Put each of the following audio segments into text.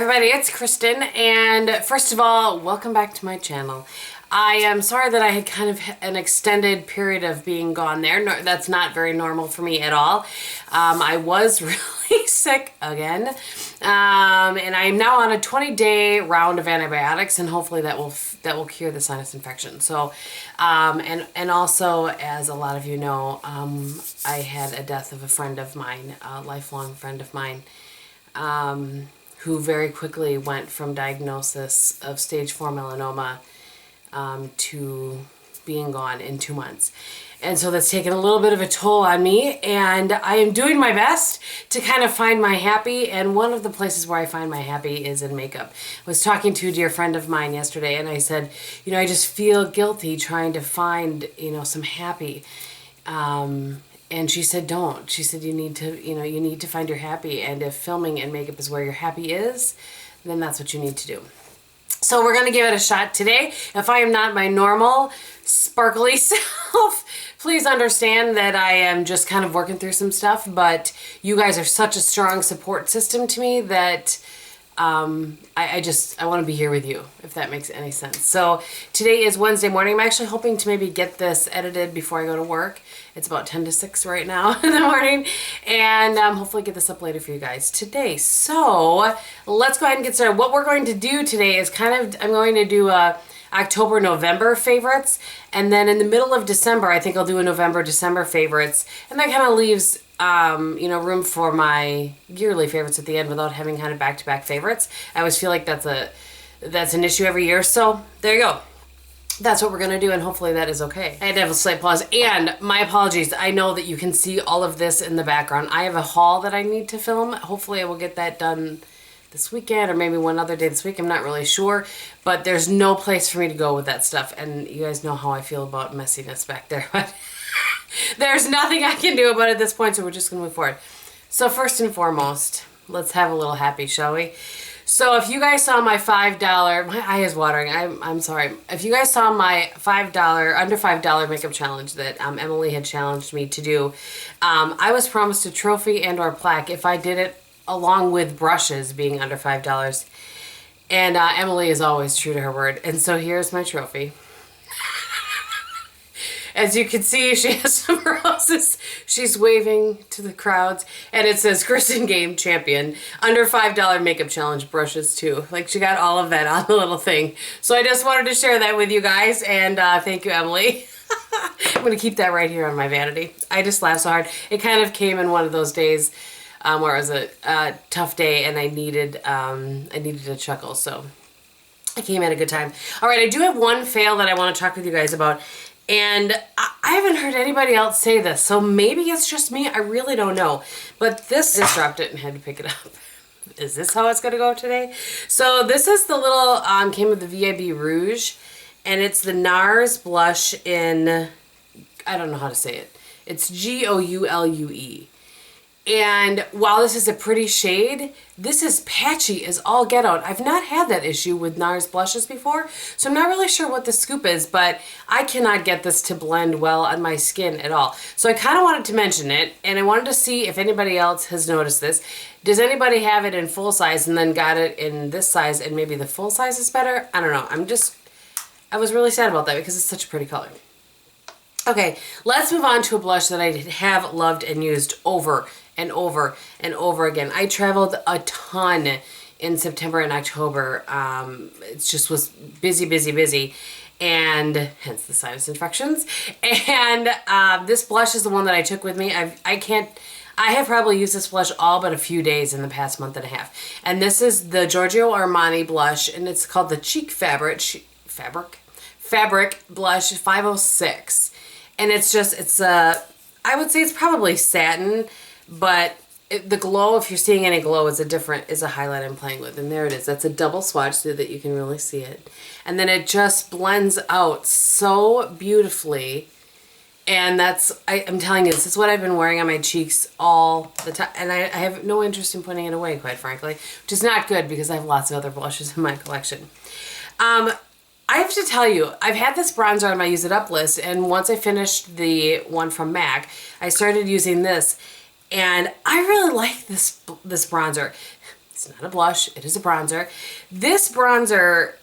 everybody, it's Kristen, and first of all, welcome back to my channel. I am sorry that I had kind of an extended period of being gone there. No, that's not very normal for me at all. I was really sick again, and I am now on a 20-day round of antibiotics, and hopefully that will cure the sinus infection. So, and also, as a lot of you know, I had a death of a friend of mine, a lifelong friend of mine, who very quickly went from diagnosis of stage 4 melanoma to being gone in 2 months. And so that's taken a little bit of a toll on me, and I am doing my best to kind of find my happy, and one of the places where I find my happy is in makeup. I was talking to a dear friend of mine yesterday, and I said, you know, I just feel guilty trying to find, you know, some happy. And she said, don't. She said, you need to find your happy, and if filming and makeup is where your happy is, then that's what you need to do. So we're going to give it a shot today. If I am not my normal sparkly self, please understand that I am just kind of working through some stuff, but you guys are such a strong support system to me that I want to be here with you, if that makes any sense. So today is Wednesday morning. I'm actually hoping to maybe get this edited before I go to work. It's about 10 to 6 right now in the morning, and hopefully get this up later for you guys today. So let's go ahead and get started. What we're going to do today is I'm going to do October, November favorites, and then in the middle of December, I think I'll do a November, December favorites, and that kind of leaves room for my yearly favorites at the end without having kind of back-to-back favorites. I always feel like that's an issue every year, so there you go. That's what we're going to do, and hopefully that is okay. I had to have a slight pause, and my apologies. I know that you can see all of this in the background. I have a haul that I need to film. Hopefully I will get that done this weekend or maybe one other day this week. I'm not really sure, but there's no place for me to go with that stuff, and you guys know how I feel about messiness back there, but there's nothing I can do about it at this point, so we're just going to move forward. So first and foremost, let's have a little happy, shall we? So if you guys saw my $5, my eye is watering, I'm sorry. If you guys saw my under $5 makeup challenge that Emily had challenged me to do, I was promised a trophy and or plaque if I did it along with brushes being under $5. And Emily is always true to her word. And so here's my trophy. As you can see, she has some roses. She's waving to the crowds. And it says Kristin Gehm champion. Under $5 makeup challenge brushes too. Like, she got all of that on the little thing. So I just wanted to share that with you guys. And thank you, Emily. I'm going to keep that right here on my vanity. I just laughed so hard. It kind of came in one of those days where it was a tough day and I needed a chuckle. So I came at a good time. All right, I do have one fail that I want to talk with you guys about. And I haven't heard anybody else say this, so maybe it's just me. I really don't know. But this, I just dropped it and had to pick it up. Is this how it's going to go today? So this is the little, came with the VIB Rouge. And it's the NARS blush in, I don't know how to say it. It's Goulue. And while this is a pretty shade, this is patchy as all get out. I've not had that issue with NARS blushes before, so I'm not really sure what the scoop is, but I cannot get this to blend well on my skin at all. So I kind of wanted to mention it, and I wanted to see if anybody else has noticed this. Does anybody have it in full size and then got it in this size and maybe the full size is better? I don't know. I was really sad about that because it's such a pretty color. Okay, let's move on to a blush that I have loved and used over and over and over again. I traveled a ton in September and October. It just was busy, and hence the sinus infections. And this blush is the one that I took with me. I have probably used this blush all but a few days in the past month and a half. And this is the Giorgio Armani blush, and it's called the Cheek Fabric Blush 506. And I would say it's probably satin, but the glow, if you're seeing any glow, is a highlight I'm playing with. And there it is. That's a double swatch so that you can really see it. And then it just blends out so beautifully. And I'm telling you, this is what I've been wearing on my cheeks all the time. And I have no interest in putting it away, quite frankly, which is not good because I have lots of other blushes in my collection. I have to tell you, I've had this bronzer on my use it up list, and once I finished the one from MAC, I started using this, and I really like this bronzer. It's not a blush, it is a bronzer. This bronzer,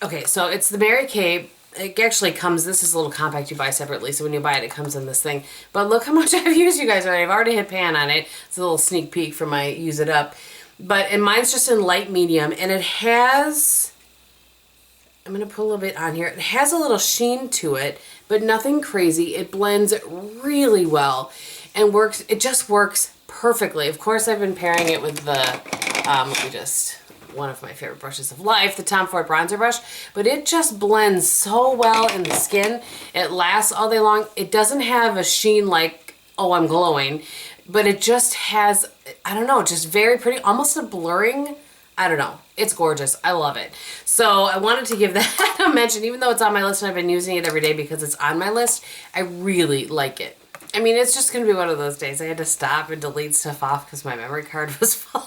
okay, so it's the Mary Kay. It actually comes, this is a little compact you buy separately, so when you buy it, it comes in this thing. But look how much I've used, you guys, already. I've already hit pan on it. It's a little sneak peek from my Use It Up. And mine's just in light medium, and it has, I'm going to put a little bit on here. It has a little sheen to it, but nothing crazy. It blends really well and works. It just works perfectly. Of course, I've been pairing it with the, one of my favorite brushes of life, the Tom Ford bronzer brush, but it just blends so well in the skin. It lasts all day long. It doesn't have a sheen like, oh, I'm glowing, but it just has, I don't know, just very pretty, almost a blurring. I don't know. It's gorgeous. I love it. So I wanted to give that a mention, even though it's on my list and I've been using it every day because it's on my list. I really like it. I mean, it's just going to be one of those days. I had to stop and delete stuff off because my memory card was full.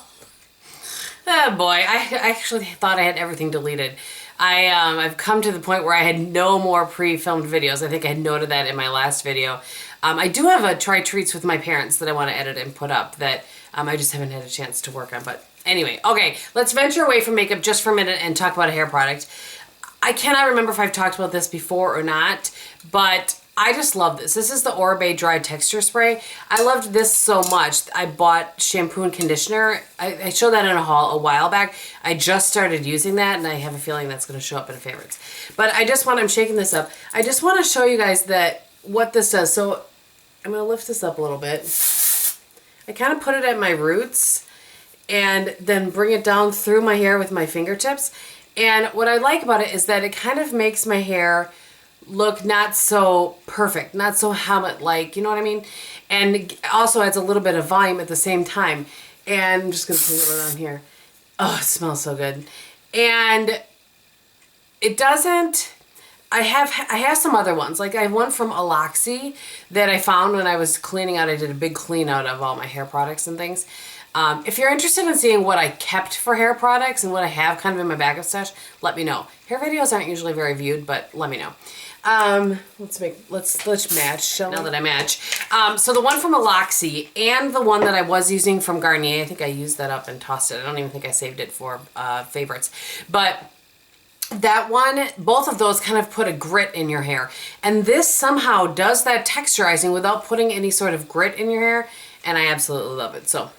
Oh boy, I actually thought I had everything deleted. I've come to the point where I had no more pre-filmed videos. I think I noted that in my last video. I do have a try treats with my parents that I want to edit and put up that I just haven't had a chance to work on. But anyway, okay, let's venture away from makeup just for a minute and talk about a hair product. I cannot remember if I've talked about this before or not, but I just love this. This is the Oribe Dry Texture Spray. I loved this so much. I bought shampoo and conditioner. I showed that in a haul a while back. I just started using that, and I have a feeling that's going to show up in favorites. But I'm shaking this up. I just want to show you guys what this does. So I'm going to lift this up a little bit. I kind of put it at my roots and then bring it down through my hair with my fingertips. And what I like about it is that it kind of makes my hair look not so perfect, not so helmet-like, you know what I mean? And also adds a little bit of volume at the same time. And I'm just going to put it on here. Oh, it smells so good. And it doesn't, I have some other ones. Like I have one from Aloxi that I found when I was cleaning out. I did a big clean out of all my hair products and things. If you're interested in seeing what I kept for hair products and what I have kind of in my backup stash, let me know. Hair videos aren't usually very viewed, but let me know. Let's match, now that I match. So the one from Aloxi and the one that I was using from Garnier, I think I used that up and tossed it. I don't even think I saved it for favorites. But that one, both of those kind of put a grit in your hair. And this somehow does that texturizing without putting any sort of grit in your hair. And I absolutely love it. So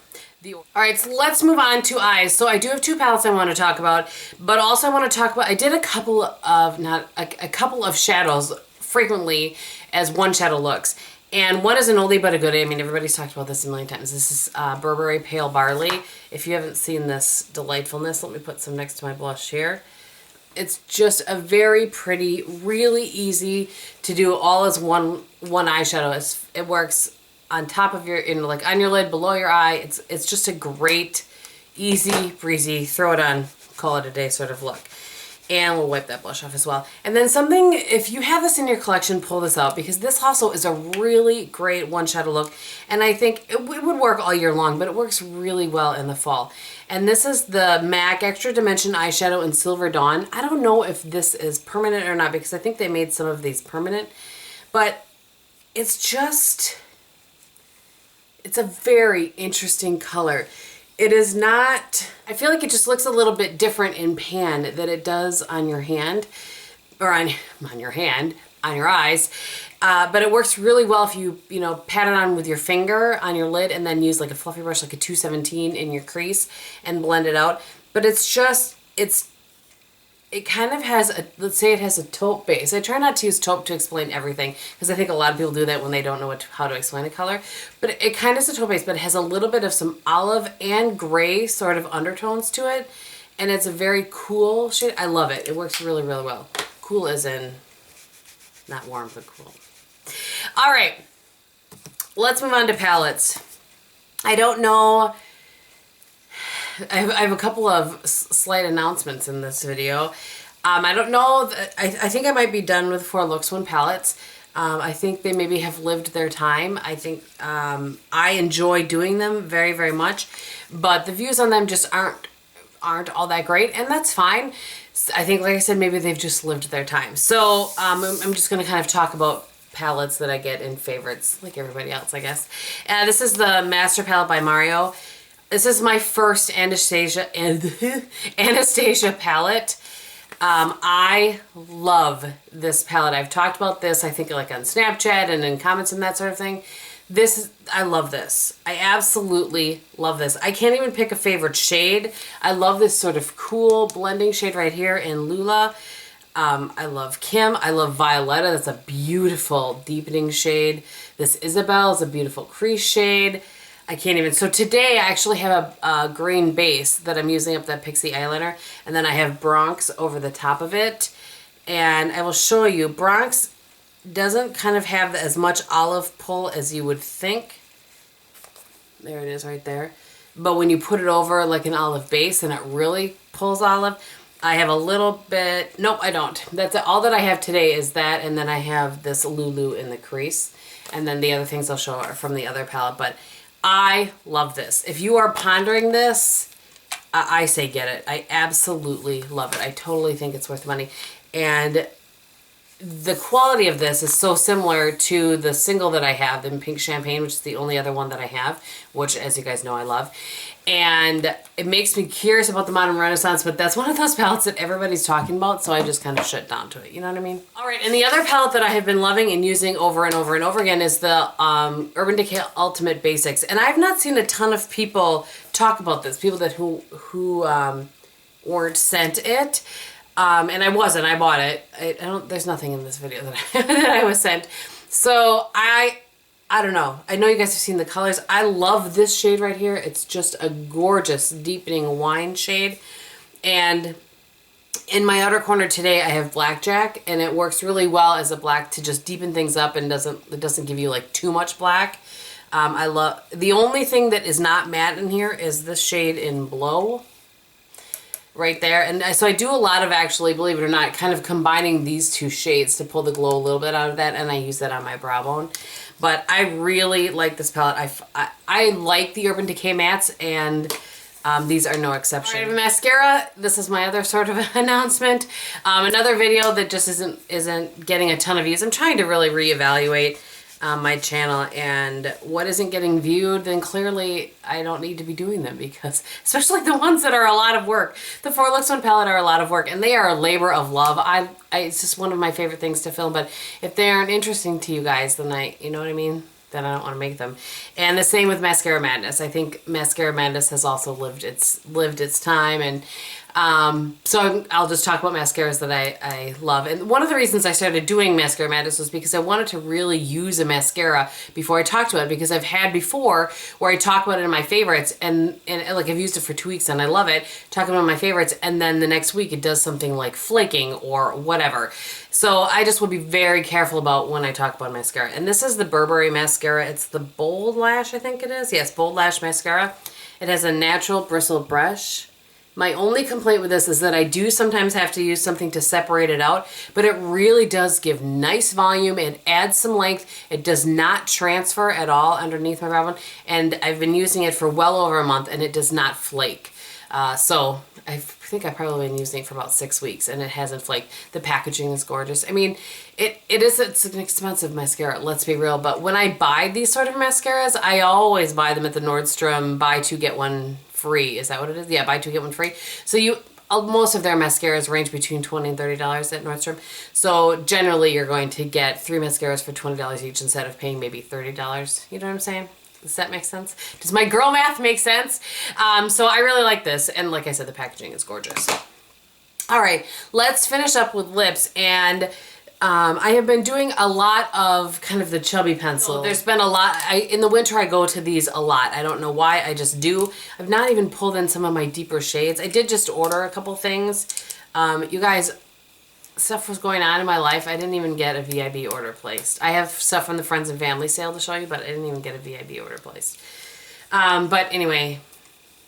all right, so let's move on to eyes. So I do have two palettes I want to talk about, but also I want to talk about, I did a couple of shadows frequently as one shadow looks. And one is an oldie but a goodie. I mean, everybody's talked about this a million times. This is Burberry Pale Barley. If you haven't seen this delightfulness, let me put some next to my blush here. It's just a very pretty, really easy to do all as one eyeshadow. It works on top of your, like on your lid, below your eye. It's just a great, easy, breezy, throw it on, call it a day sort of look. And we'll wipe that blush off as well. And then something, if you have this in your collection, pull this out because this also is a really great one shadow look. And I think it would work all year long, but it works really well in the fall. And this is the MAC Extra Dimension Eyeshadow in Silver Dawn. I don't know if this is permanent or not because I think they made some of these permanent, but it's just, it's a very interesting color. It is not, I feel like it just looks a little bit different in pan than it does on your hand, or on your hand, on your eyes. But it works really well if you pat it on with your finger on your lid and then use like a fluffy brush, like a 217 in your crease and blend it out. But it's just, it kind of has a, let's say it has a taupe base. I try not to use taupe to explain everything because I think a lot of people do that when they don't know how to explain a color. But it kind of is a taupe base, but it has a little bit of some olive and gray sort of undertones to it. And it's a very cool shade. I love it. It works really, really well. Cool as in not warm, but cool. All right, let's move on to palettes. I don't know. I have a couple of slight announcements in this video. I don't know. I think I might be done with 4 Looks One palettes. I think they maybe have lived their time. I think I enjoy doing them very, very much, but the views on them just aren't all that great, and that's fine. I think, like I said, maybe they've just lived their time. So I'm just going to kind of talk about palettes that I get in favorites, like everybody else, I guess. This is the Master Palette by Mario. This is my first Anastasia palette. I love this palette. I've talked about this, I think, like on Snapchat and in comments and that sort of thing. I love this. I absolutely love this. I can't even pick a favorite shade. I love this sort of cool blending shade right here in Lula. I love Kim. I love Violetta. That's a beautiful deepening shade. This Isabel is a beautiful crease shade. I can't even. So today I actually have a green base that I'm using up that Pixie eyeliner. And then I have Bronx over the top of it. And I will show you. Bronx doesn't kind of have as much olive pull as you would think. There it is right there. But when you put it over like an olive base, then it really pulls olive. I have a little bit. Nope, I don't. That's all that I have today is that. And then I have this Lulu in the crease. And then the other things I'll show are from the other palette. But I love this. If you are pondering this, I say get it. I absolutely love it. I totally think it's worth the money. And the quality of this is so similar to the single that I have in Pink Champagne, which is the only other one that I have, which, as you guys know, I love. And it makes me curious about the Modern Renaissance, but that's one of those palettes that everybody's talking about, so I just kind of shut down to it. You know what I mean? All right, and the other palette that I have been loving and using over and over and over again is the Urban Decay Ultimate Basics. And I've not seen a ton of people talk about this, people that who weren't sent it. And I wasn't. I bought it. There's nothing in this video that that I was sent. So I don't know. I know you guys have seen the colors. I love this shade right here. It's just a gorgeous deepening wine shade. And in my outer corner today, I have Blackjack, and it works really well as a black to just deepen things up and it doesn't give you like too much black. I love, the only thing that is not matte in here is this shade in Blow. Right there. And so I do a lot of, actually, believe it or not, kind of combining these two shades to pull the glow a little bit out of that, and I use that on my brow bone. But I really like this palette. I like the Urban Decay mattes, and these are no exception. All right, mascara. This is my other sort of announcement. Another video that just isn't getting a ton of views. I'm trying to really reevaluate my channel, and what isn't getting viewed, then clearly I don't need to be doing them, because especially the ones that are a lot of work. The 4 Looks 1 palette are a lot of work, and they are a labor of love. It's just one of my favorite things to film, but if they aren't interesting to you guys, then you know what I mean? Then I don't want to make them. And the same with Mascara Madness. I think Mascara Madness has also lived its time, and so I'll just talk about mascaras that I love. And one of the reasons I started doing Mascara Madness was because I wanted to really use a mascara before I talked about it, because I've had before where I talk about it in my favorites, and like I've used it for 2 weeks and I love it, talking about my favorites, and then the next week it does something like flaking or whatever. So I just will be very careful about when I talk about mascara. And this is the Burberry mascara. It's the Bold Lash, I think it is. Yes, Bold Lash mascara. It has a natural bristle brush. My only complaint with this is that I do sometimes have to use something to separate it out, but it really does give nice volume. It adds some length. It does not transfer at all underneath my brow bone, and I've been using it for well over a month, and it does not flake. So I think I've probably been using it for about 6 weeks, and it hasn't flaked. The packaging is gorgeous. I mean, it's an expensive mascara, let's be real, but when I buy these sort of mascaras, I always buy them at the Nordstrom buy 2 get 1 free. Is that what it is? Yeah, buy 2 get 1 free. So most of their mascaras range between $20 and $30 at Nordstrom. So generally you're going to get 3 mascaras for $20 each instead of paying maybe $30. You know what I'm saying? Does that make sense? Does my girl math make sense? So I really like this. And like I said, the packaging is gorgeous. All right, let's finish up with lips. And I have been doing a lot of kind of the chubby pencil. There's been a lot. In the winter, I go to these a lot. I don't know why. I just do. I've not even pulled in some of my deeper shades. I did just order a couple things. You guys, stuff was going on in my life. I didn't even get a VIB order placed. I have stuff from the Friends and Family sale to show you, but I didn't even get a VIB order placed. But anyway,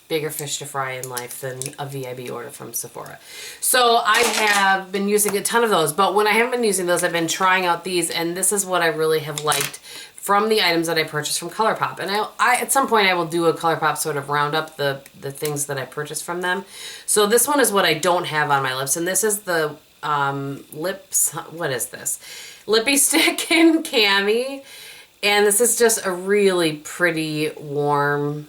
bigger fish to fry in life than a VIB order from Sephora. So I have been using a ton of those, but when I haven't been using those, I've been trying out these, and this is what I really have liked from the items that I purchased from ColourPop. And I at some point I will do a ColourPop sort of roundup the things that I purchased from them. So this one is what I don't have on my lips, and this is the lips, what is this? Lippy Stick in Cami, and this is just a really pretty warm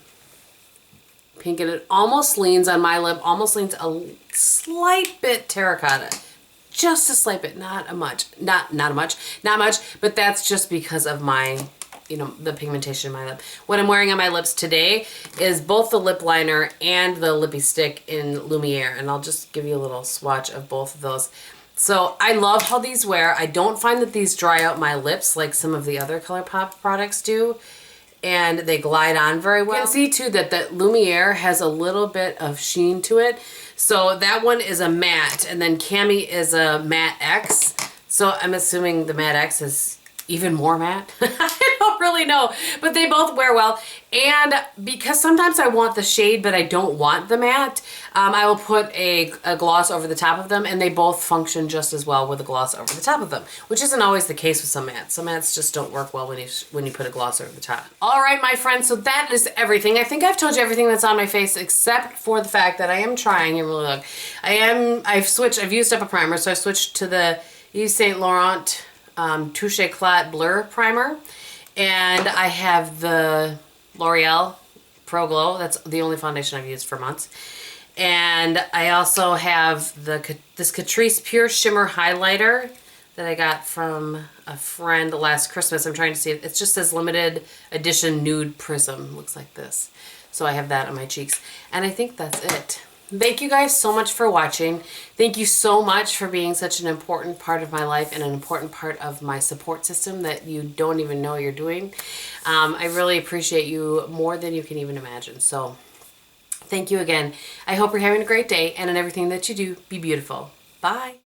pink, and it almost leans on my lip, almost leans a slight bit terracotta. Just a slight bit, not much, but that's just because of my, you know, the pigmentation in my lip. What I'm wearing on my lips today is both the lip liner and the lippy stick in Lumiere, and I'll just give you a little swatch of both of those. So I love how these wear. I don't find that these dry out my lips like some of the other ColourPop products do, and they glide on very well. You can see too that the Lumiere has a little bit of sheen to it. So that one is a matte, and then Cami is a matte X. So I'm assuming the matte X is even more matte. I don't really know, but they both wear well. And because sometimes I want the shade, but I don't want the matte, I will put a gloss over the top of them, and they both function just as well with a gloss over the top of them, which isn't always the case with some mattes. Some mattes just don't work well when you put a gloss over the top. All right, my friends, so that is everything. I think I've told you everything that's on my face except for the fact that I am trying, and really look, I've used up a primer, so I switched to the Yves Saint Laurent Touche Éclat Blur Primer, and I have the L'Oreal Pro Glow. That's the only foundation I've used for months. And I also have this Catrice Pure Shimmer Highlighter that I got from a friend last Christmas. I'm trying to see it. It just says limited edition nude prism. Looks like this. So I have that on my cheeks. And I think that's it. Thank you guys so much for watching. Thank you so much for being such an important part of my life and an important part of my support system that you don't even know you're doing. I really appreciate you more than you can even imagine. So thank you again. I hope you're having a great day, and in everything that you do, be beautiful. Bye.